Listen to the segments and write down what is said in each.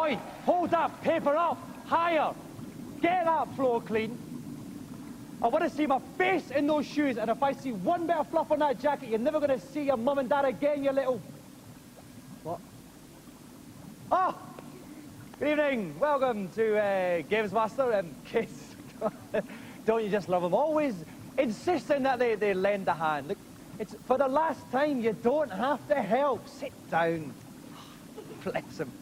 point. Hold up, paper up, higher. Get that floor clean. I want to see my face in those shoes, and if I see one bit of fluff on that jacket, you're never going to see your mum and dad again, you little... What? Oh! Good evening. Welcome to GamesMaster. Kids, don't you just love them? Always insisting that they lend a hand. Look, it's for the last time, you don't have to help. Sit down. Bless them.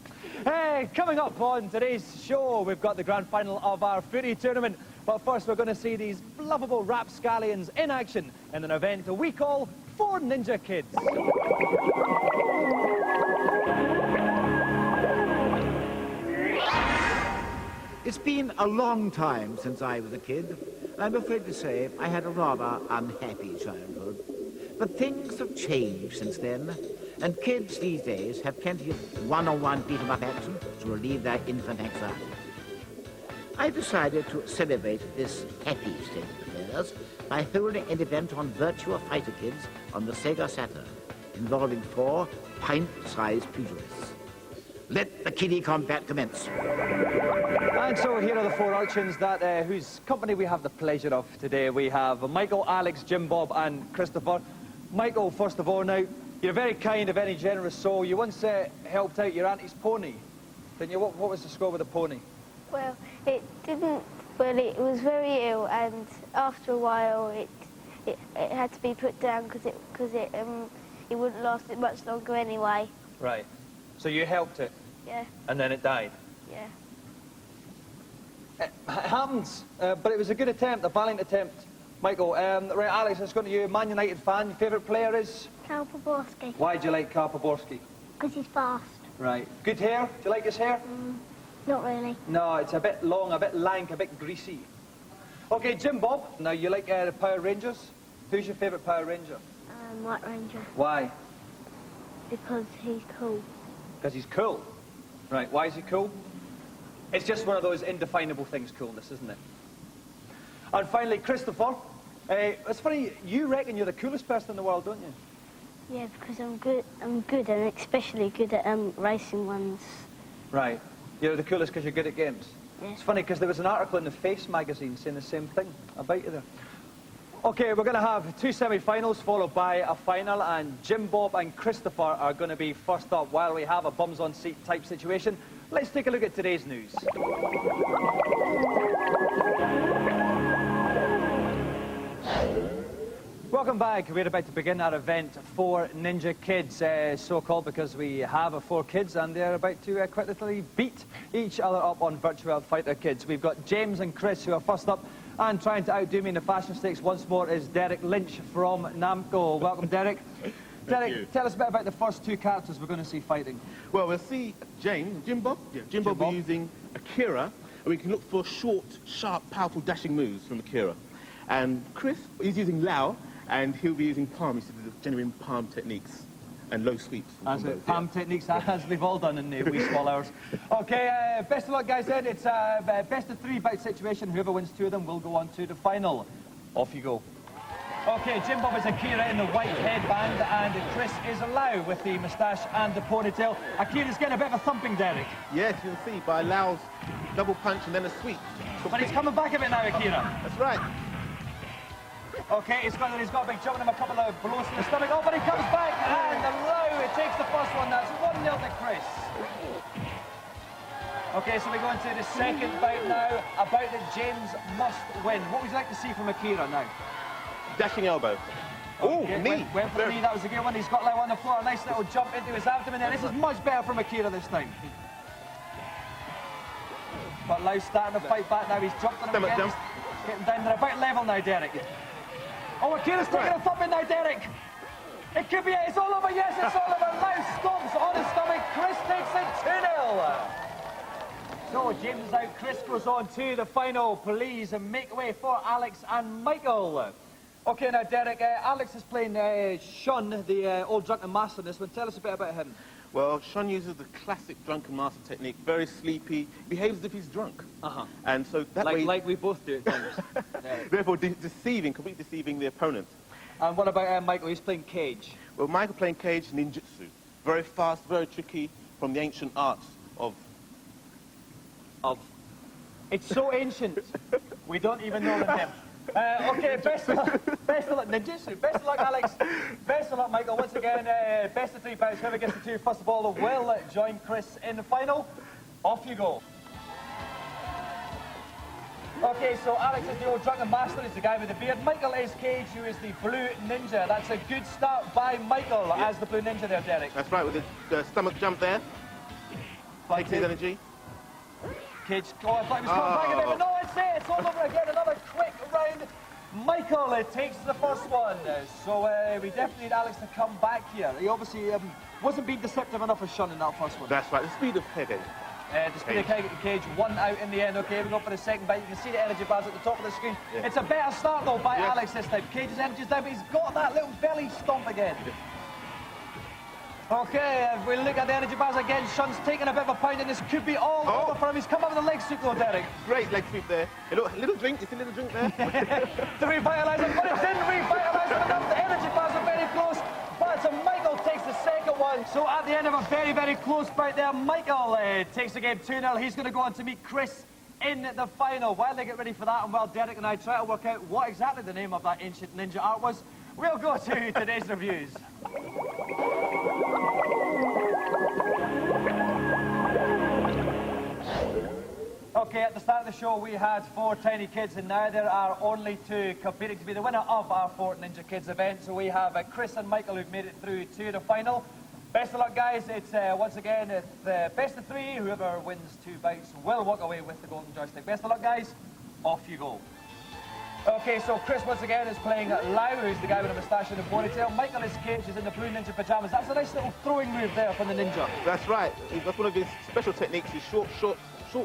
Coming up on today's show, we've got the grand final of our footy tournament. But first, we're going to see these lovable rapscallions in action in an event we call 4 Ninja Kids. It's been a long time since I was a kid. I'm afraid to say I had a rather unhappy childhood. But things have changed since then, and kids these days have plenty of one-on-one beat-em-up action to relieve their infant anxiety. I decided to celebrate this happy state of affairs by holding an event on Virtua Fighter Kids on the Sega Saturn, involving 4 pint-sized pugilists. Let the kiddie combat commence. And so here are the 4 urchins that whose company we have the pleasure of today. We have Michael, Alex, Jim Bob and Christopher. Michael, first of all now, you're very kind, a very generous soul. You once helped out your auntie's pony, didn't you? What was the score with the pony? Well, it didn't, well, it was very ill, and after a while it had to be put down because it wouldn't last it much longer anyway. Right. So you helped it? Yeah. And then it died? Yeah. It happens, but it was a good attempt, a valiant attempt. Michael, right, Alex, let's go to you. Man United fan, your favourite player is? Karl Poborski. Why do you like Karl Poborski? Because he's fast. Right. Good hair? Do you like his hair? Not really. No, it's a bit long, a bit lank, a bit greasy. Okay, Jim Bob, now you like the Power Rangers? Who's your favourite Power Ranger? White Ranger. Why? Because he's cool. Because he's cool. Right, why is he cool? It's just one of those indefinable things, coolness, isn't it? And finally, Christopher, it's funny, you reckon you're the coolest person in the world, don't you? Yeah, because I'm good and especially good at racing ones. Right. You're the coolest because you're good at games. Yeah. It's funny because there was an article in the Face magazine saying the same thing about you there. Okay, we're going to have 2 semi-finals followed by a final, and Jim Bob and Christopher are going to be first up while we have a bums-on-seat type situation. Let's take a look at today's news. Welcome back. We're about to begin our event for Ninja Kids, so-called because we have 4 kids and they're about to quite literally beat each other up on Virtua Fighter Kids. We've got James and Chris who are first up, and trying to outdo me in the fashion stakes once more is Derek Lynch from Namco. Welcome, Derek. Derek, tell us a bit about the first 2 characters we're going to see fighting. Well, we'll see Jim Bob. Yeah, Jim Bob will be using Akira, and we can look for short, sharp, powerful dashing moves from Akira. And Chris, he's using Lao, and he'll be using palm. He's using the genuine palm techniques and low sweeps. That's it, palm techniques, as we've all done in the wee small hours. Okay, best of luck, guys, then. It's a best of 3 bout situation. Whoever wins 2 of them will go on to the final. Off you go. Okay, Jim Bob is Akira in the white headband, and Chris is Lau with the moustache and the ponytail. Akira's getting a bit of a thumping, Derek. Yes, you'll see, by Lao's double punch and then a sweep. But he's coming back a bit now, Akira. That's right. Okay, he's got a big jump him a couple of blows to the stomach. Oh, but he comes back, and Lau takes the first one. That's 1-0 to Chris. Okay, so we go into the second bout now, a bout that James must win. What would you like to see from Akira now? Dashing elbow. Oh, okay, knee. Went for the knee, that was a good one. He's got Lau on the floor, a nice little jump into his abdomen there. This is much better from Akira this time. But Lau's starting to fight back now. He's jumped on him again. He's getting down. They're about level now, Derek. Oh, Akira's taking a thumping now, Derek. It could be it. It's all over. Yes, it's all over. Lau stomps on his stomach. Chris takes it 2-0. So James is out. Chris goes on to the final. Please make way for Alex and Michael. Okay, now, Derek, Alex is playing Shun, the old drunken master in this one. Tell us a bit about him. Well, Shun uses the classic drunken master technique. Very sleepy. Behaves as if he's drunk. And so that way... Like we both do at times. Therefore, completely deceiving the opponent. And what about Michael? He's playing Cage. Well, Michael playing Cage ninjutsu. Very fast, very tricky, from the ancient arts of of. It's so ancient, we don't even know the name. Okay, best of luck, ninjas. Best of luck, Alex. Best of luck, Michael. Once again, best of 3 pounds. Whoever gets the 2 first of all will join Chris in the final. Off you go. Okay, so Alex is the old drunken master, he's the guy with the beard. Michael is Cage, who is the blue ninja. That's a good start by Michael as the blue ninja there, Derek. That's right, with the stomach jump there. Takes his energy. Cage, oh, I thought he was coming back a bit, but no, it's all over again. Another quick round. Michael takes the first one. So we definitely need Alex to come back here. He obviously wasn't being deceptive enough for Sean in that first one. That's right, the speed of pegging. The speed of Cage, 1 out in the end. Okay, we go for the second bite. You can see the energy bars at the top of the screen. Yeah. It's a better start, though, by Alex this time. Cage's energy's down, but he's got that little belly stomp again. Okay, if we look at the energy bars again, Sean's taking a bit of a pound, and this could be all over for him. He's come up with a leg sweep, though, Derek. Great leg sweep there. A little drink, it's a little drink there. To revitalise him, but it didn't revitalise him enough. The energy bars are very close. But Michael takes the second one. So at the end of a very, very close bout there, Michael takes the game 2-0. He's going to go on to meet Chris in the final. While they get ready for that, and while Derek and I try to work out what exactly the name of that ancient ninja art was, we'll go to today's reviews. Okay, at the start of the show we had 4 tiny kids, and now there are only 2 competing to be the winner of our 4 Ninja Kids event. So we have Chris and Michael who've made it through to the final. Best of luck, guys. It's once again the best of 3. Whoever wins 2 bouts will walk away with the golden joystick. Best of luck, guys. Off you go. Okay, so Chris once again is playing Lau, who's the guy with a moustache and a ponytail. Michael is Cage, who's in the blue ninja pajamas. That's a nice little throwing move there from the ninja. That's right. That's one of his special techniques, his short,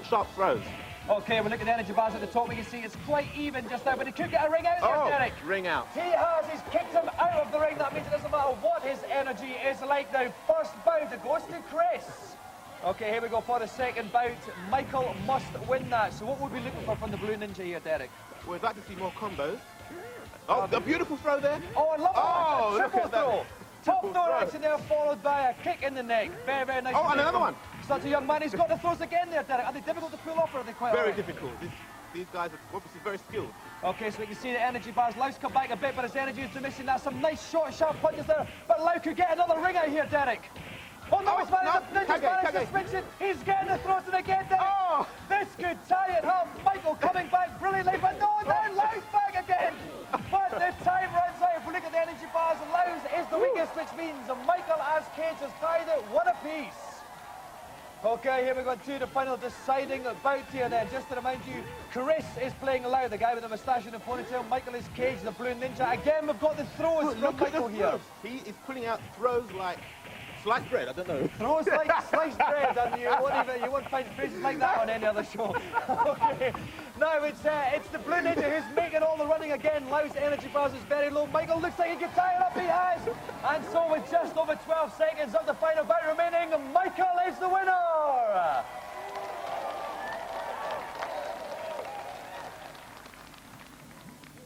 sharp throws. Okay, we look at the energy bars at the top. We can see it's quite even just now, but he could get a ring out there, Derek. Ring out. He's kicked him out of the ring. That means it doesn't matter what his energy is like now. First bout, it goes to Chris. Okay, here we go for the second bout. Michael must win that. So what would we be looking for from the blue ninja here, Derek? We'd like to see more combos. Oh, a beautiful throw there. Oh, I love that. Look at that. Top throw action there, followed by a kick in the neck. Very, very nice. Oh, and another one. Such a young man. He's got the throws again there, Derek. Are they difficult to pull off, or are they quite Very difficult. These guys are obviously very skilled. Okay, so we can see the energy bars. Lau's come back a bit, but his energy is missing. That's some nice short, sharp punches there. But Lau could get another ring out here, Derek. Oh, no, he's managed to switch it. He's getting the throws in again, Derek. Oh! This could tie it up. Michael coming back brilliantly, but no, then Lau's back again. But the time runs out. If we look at the energy bars, Lau's is the weakest, which means Michael as Cage has tied it 1 apiece. Okay, here we go to the final deciding bout here then. Just to remind you, Chris is playing Lau, the guy with the moustache and the ponytail. Michael is Cage, the blue ninja. Again, we've got the throws from Michael here. He is pulling out throws like sliced bread, I don't know. Throws like sliced bread, and you won't find phrases like that on any other show. Okay, now it's the blue ninja who's making all the running again. Lau's energy bars is very low. Michael looks like he can tie it up, he has. And so with just over 12 seconds of the final bout remaining, Michael is the winner.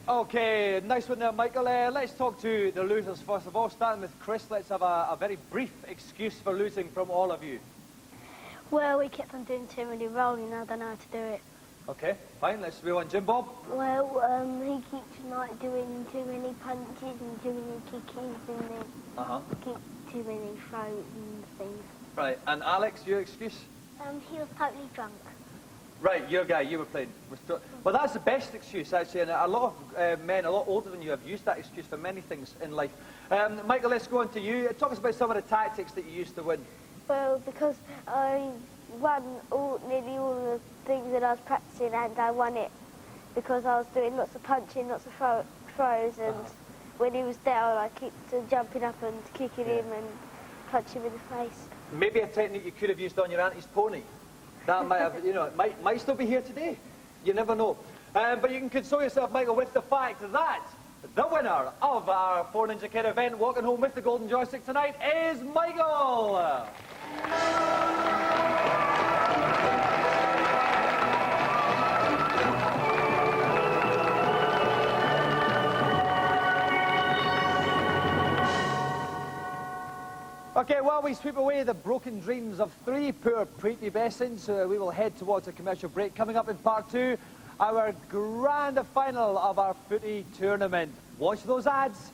Okay, nice one there, Michael. Let's talk to the losers first of all. Starting with Chris, let's have a very brief excuse for losing from all of you. Well, we kept on doing too many rolling, I don't know how to do it. Okay, fine, let's move on. Jim Bob? Well, he keeps not doing too many punches and too many kickings and then keep too many throws and things. Right, and Alex, your excuse? He was totally drunk. Right, your guy, you were playing. Well, that's the best excuse, actually, and a lot of men, a lot older than you, have used that excuse for many things in life. Michael, let's go on to you. Talk us about some of the tactics that you used to win. Well, because I won nearly all the things that I was practicing, and I won it because I was doing lots of punching, lots of throws, and when he was down, I kept jumping up and kicking him and punching him in the face. Maybe a technique you could have used on your auntie's pony. That might have, it might still be here today. You never know. But you can console yourself, Michael, with the fact that the winner of our 4 Ninja Kid event, walking home with the golden joystick tonight, is Michael. Okay, while we sweep away the broken dreams of three poor prepubescents, we will head towards a commercial break. Coming up in part 2, our grand final of our footy tournament. Watch those ads.